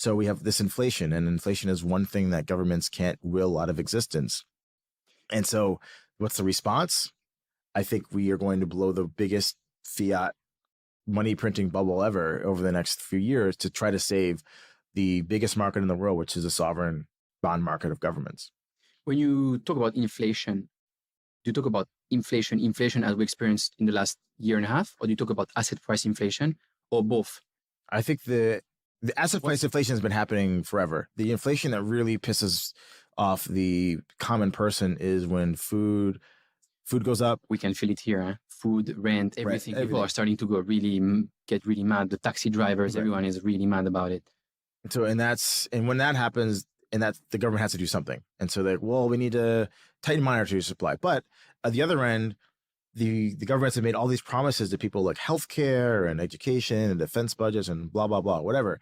So we have this inflation, and inflation is one thing that governments can't will out of existence. And so what's the response? I think we are going to blow the biggest fiat money printing bubble ever over the next few years to try to save the biggest market in the world, which is a sovereign bond market of governments. When you talk about inflation, do you talk about inflation as we experienced in the last year and a half, or do you talk about asset price inflation, or both? I think the asset price inflation has been happening forever. The inflation that really pisses off the common person is when food goes up. We can feel it here. Huh? Food, rent, everything. Right, People are starting to get really mad. The taxi drivers, everyone is really mad about it. So, and when that happens, and that the government has to do something. And so they're, well, we need to tighten monetary supply. But at the other end, the governments have made all these promises to people like healthcare and education and defense budgets and blah, blah, blah, whatever.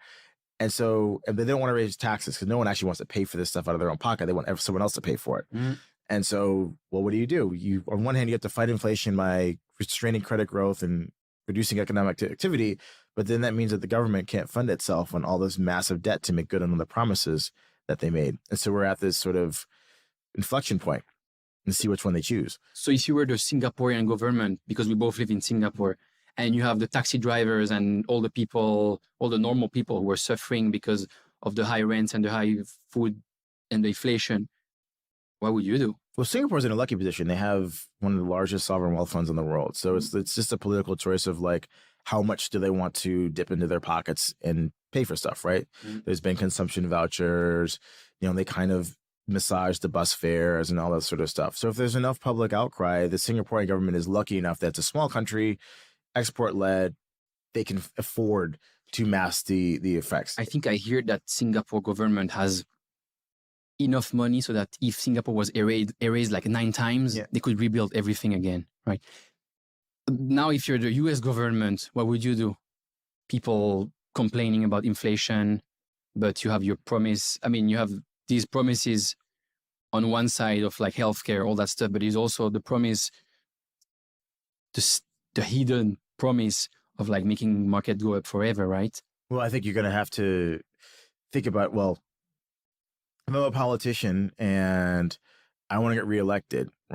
And they don't want to raise taxes because no one actually wants to pay for this stuff out of their own pocket. They want someone else to pay for it. Mm. And so, well, what do? You, on one hand, you have to fight inflation by restraining credit growth and reducing economic activity. But then that means that the government can't fund itself on all this massive debt to make good on the promises that they made. And so we're at this sort of inflection point and see which one they choose. So if you were the Singaporean government, because we both live in Singapore, and you have the taxi drivers and all the people, all the normal people who are suffering because of the high rents and the high food and the inflation, what would you do? Well, Singapore's in a lucky position. They have one of the largest sovereign wealth funds in the world. So it's just a political choice of like, how much do they want to dip into their pockets and pay for stuff, right? Mm-hmm. There's been consumption vouchers, they kind of massage the bus fares and all that sort of stuff. So if there's enough public outcry, the Singaporean government is lucky enough that it's a small country, export-led, they can afford to mask the effects. I think I hear that Singapore government has enough money so that if Singapore was erased like 9 times, they could rebuild everything again, right? Now, if you're the US government, what would you do? People complaining about inflation, but you have your promise. I mean, you have these promises on one side of like healthcare, all that stuff, but there's also the promise, the hidden promise of like making market go up forever, right? Well, I think you're going to have to think about, well, I'm a politician and I want to get reelected.